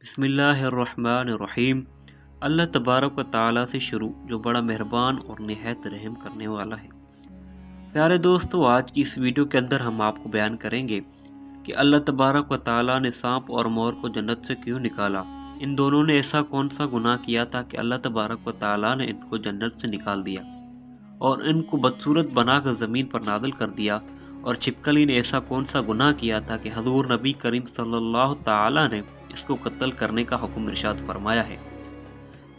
بسم اللہ الرحمن الرحیم۔ اللہ تبارک و تعالیٰ سے شروع جو بڑا مہربان اور نہایت رحم کرنے والا ہے۔ پیارے دوستو، آج کی اس ویڈیو کے اندر ہم آپ کو بیان کریں گے کہ اللہ تبارک و تعالیٰ نے سانپ اور مور کو جنت سے کیوں نکالا۔ ان دونوں نے ایسا کون سا گناہ کیا تھا کہ اللہ تبارک و تعالیٰ نے ان کو جنت سے نکال دیا اور ان کو بدصورت بنا کر زمین پر نازل کر دیا، اور چھپکلی نے ایسا کون سا گناہ کیا تھا کہ حضور نبی کریم صلی اللہ تعالیٰ نے اس کو قتل کرنے کا حکم ارشاد فرمایا ہے۔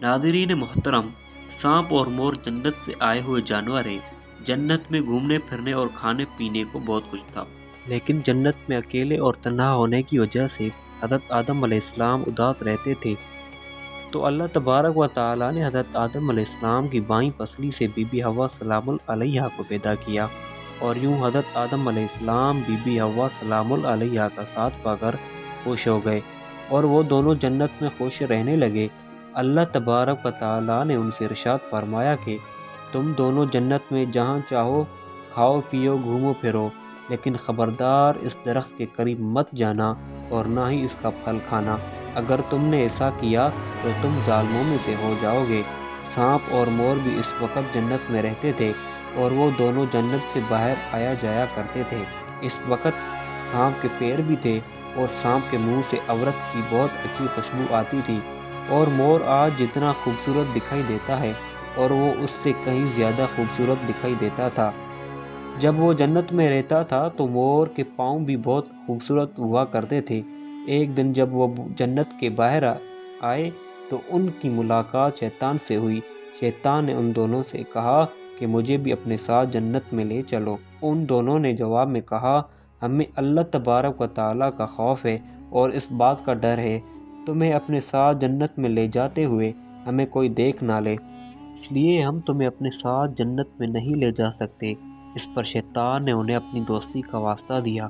ناظرین محترم، سانپ اور مور جنت سے آئے ہوئے جانور ہیں۔ جنت میں گھومنے پھرنے اور کھانے پینے کو بہت کچھ تھا، لیکن جنت میں اکیلے اور تنہا ہونے کی وجہ سے حضرت آدم علیہ السلام اداس رہتے تھے۔ تو اللہ تبارک و تعالیٰ نے حضرت آدم علیہ السلام کی بائیں پسلی سے بی بی حوا سلام علیہا کو پیدا کیا، اور یوں حضرت آدم علیہ السلام بی بی حوا سلام علیہا کا ساتھ پا کر خوش ہو گئے، اور وہ دونوں جنت میں خوش رہنے لگے۔ اللہ تبارک و تعالیٰ نے ان سے ارشاد فرمایا کہ تم دونوں جنت میں جہاں چاہو کھاؤ پیو گھومو پھرو، لیکن خبردار اس درخت کے قریب مت جانا اور نہ ہی اس کا پھل کھانا، اگر تم نے ایسا کیا تو تم ظالموں میں سے ہو جاؤ گے۔ سانپ اور مور بھی اس وقت جنت میں رہتے تھے، اور وہ دونوں جنت سے باہر آیا جایا کرتے تھے۔ اس وقت سانپ کے پیر بھی تھے، اور سانپ کے منہ سے عورت کی بہت اچھی خوشبو آتی تھی، اور مور آج جتنا خوبصورت دکھائی دیتا ہے اور وہ اس سے کہیں زیادہ خوبصورت دکھائی دیتا تھا۔ جب وہ جنت میں رہتا تھا تو مور کے پاؤں بھی بہت خوبصورت ہوا کرتے تھے۔ ایک دن جب وہ جنت کے باہر آئے تو ان کی ملاقات شیطان سے ہوئی۔ شیطان نے ان دونوں سے کہا کہ مجھے بھی اپنے ساتھ جنت میں لے چلو۔ ان دونوں نے جواب میں کہا، ہمیں اللہ تبارک و تعالیٰ کا خوف ہے اور اس بات کا ڈر ہے تمہیں اپنے ساتھ جنت میں لے جاتے ہوئے ہمیں کوئی دیکھ نہ لے، اس لیے ہم تمہیں اپنے ساتھ جنت میں نہیں لے جا سکتے۔ اس پر شیطان نے انہیں اپنی دوستی کا واسطہ دیا،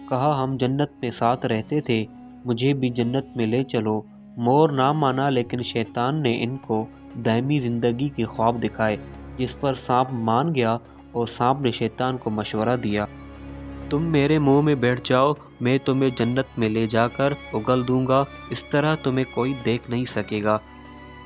کہا ہم جنت میں ساتھ رہتے تھے، مجھے بھی جنت میں لے چلو۔ مور نہ مانا، لیکن شیطان نے ان کو دائمی زندگی کے خواب دکھائے، جس پر سانپ مان گیا، اور سانپ نے شیطان کو مشورہ دیا، تم میرے منہ میں بیٹھ جاؤ، میں تمہیں جنت میں لے جا کر اگل دوں گا، اس طرح تمہیں کوئی دیکھ نہیں سکے گا۔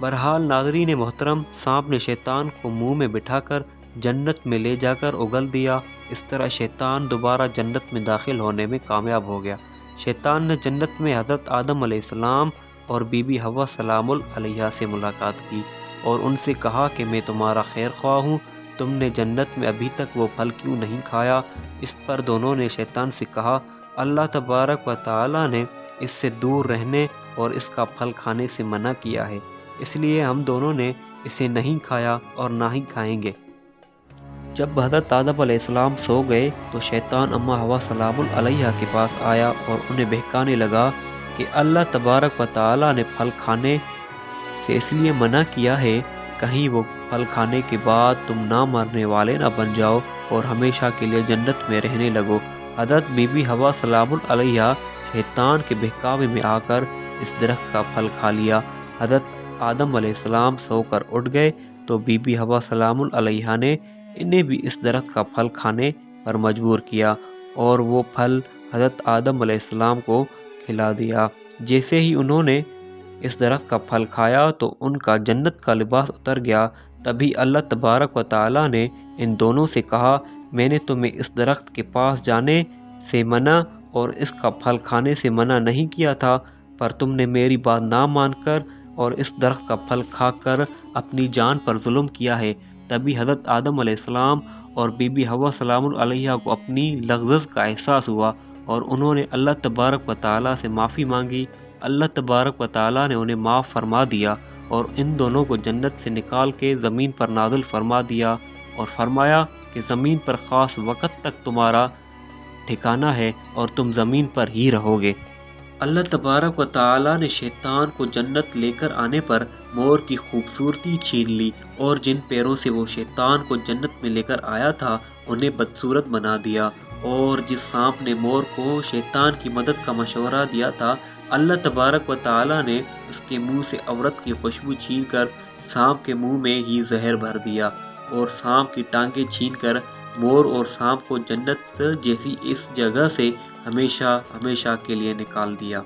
بہرحال ناظرین محترم، سانپ نے شیطان کو منہ میں بٹھا کر جنت میں لے جا کر اگل دیا۔ اس طرح شیطان دوبارہ جنت میں داخل ہونے میں کامیاب ہو گیا۔ شیطان نے جنت میں حضرت آدم علیہ السلام اور بی بی حوا سلام علیہا سے ملاقات کی، اور ان سے کہا کہ میں تمہارا خیر خواہ ہوں، تم نے جنت میں ابھی تک وہ پھل کیوں نہیں کھایا؟ اس پر دونوں نے شیطان سے کہا، اللہ تبارک و تعالیٰ نے اس سے دور رہنے اور اس کا پھل کھانے سے منع کیا ہے، اس لیے ہم دونوں نے اسے نہیں کھایا اور نہ ہی کھائیں گے۔ جب حضرت آدم علیہ السلام سو گئے تو شیطان اماں حوا سلام علیہا کے پاس آیا اور انہیں بہکانے لگا کہ اللہ تبارک و تعالیٰ نے پھل کھانے سے اس لیے منع کیا ہے کہیں وہ پھل کھانے کے بعد تم نہ مرنے والے نہ بن جاؤ اور ہمیشہ کے لیے جنت میں رہنے لگو۔ حضرت بی بی حوا سلام علیہا شیطان کے بہکاوے میں آ کر اس درخت کا پھل کھا لیا۔ حضرت آدم علیہ السلام سو کر اٹھ گئے تو بی بی حوا سلام علیہا نے انہیں بھی اس درخت کا پھل کھانے پر مجبور کیا، اور وہ پھل حضرت آدم علیہ السلام کو کھلا دیا۔ جیسے ہی انہوں نے اس درخت کا پھل کھایا تو ان کا جنت کا لباس اتر گیا۔ تبھی اللہ تبارک و تعالیٰ نے ان دونوں سے کہا، میں نے تمہیں اس درخت کے پاس جانے سے منع اور اس کا پھل کھانے سے منع نہیں کیا تھا، پر تم نے میری بات نہ مان کر اور اس درخت کا پھل کھا کر اپنی جان پر ظلم کیا ہے۔ تبھی حضرت آدم علیہ السلام اور بی بی حوا سلام علیہا کو اپنی لغزش کا احساس ہوا، اور انہوں نے اللہ تبارک و تعالیٰ سے معافی مانگی۔ اللہ تبارک و تعالیٰ نے انہیں معاف فرما دیا اور ان دونوں کو جنت سے نکال کے زمین پر نازل فرما دیا، اور فرمایا کہ زمین پر خاص وقت تک تمہارا ٹھکانہ ہے اور تم زمین پر ہی رہو گے۔ اللہ تبارک و تعالیٰ نے شیطان کو جنت لے کر آنے پر مور کی خوبصورتی چھین لی، اور جن پیروں سے وہ شیطان کو جنت میں لے کر آیا تھا انہیں بدصورت بنا دیا، اور جس سانپ نے مور کو شیطان کی مدد کا مشورہ دیا تھا، اللہ تبارک و تعالیٰ نے اس کے منہ سے عورت کی خوشبو چھین کر سانپ کے منہ میں ہی زہر بھر دیا، اور سانپ کی ٹانگیں چھین کر مور اور سانپ کو جنت جیسی اس جگہ سے ہمیشہ ہمیشہ کے لیے نکال دیا۔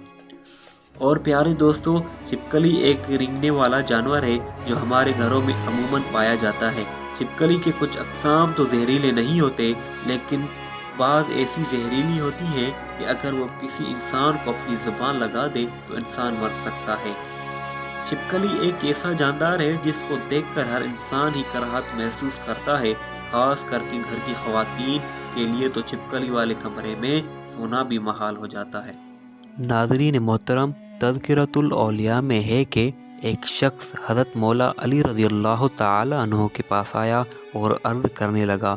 اور پیارے دوستو، چھپکلی ایک رینگنے والا جانور ہے جو ہمارے گھروں میں عموماً پایا جاتا ہے۔ چھپکلی کے کچھ اقسام تو زہریلے نہیں ہوتے، لیکن بعض ایسی زہریلی ہوتی ہیں کہ اگر وہ کسی انسان کو اپنی زبان لگا دے تو انسان مر سکتا ہے۔ چھپکلی ایک ایسا جاندار ہے جس کو دیکھ کر ہر انسان ہی کراہت محسوس کرتا ہے، خاص کر کے گھر کی خواتین کے لیے تو چھپکلی والے کمرے میں سونا بھی محال ہو جاتا ہے۔ ناظرین محترم، تذکرۃ الاولیاء میں ہے کہ ایک شخص حضرت مولا علی رضی اللہ تعالی عنہ کے پاس آیا اور عرض کرنے لگا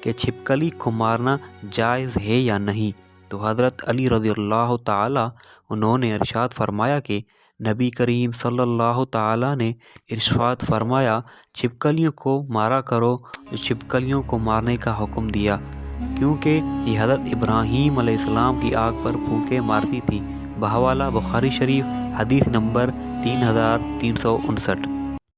کہ چھپکلی کو مارنا جائز ہے یا نہیں، تو حضرت علی رضی اللہ تعالی انہوں نے ارشاد فرمایا کہ نبی کریم صلی اللہ تعالی نے ارشاد فرمایا، چھپکلیوں کو مارا کرو۔ جو چھپکلیوں کو مارنے کا حکم دیا کیونکہ یہ حضرت ابراہیم علیہ السلام کی آگ پر پھونکے مارتی تھی۔ بحوالہ بخاری شریف، حدیث نمبر 3359۔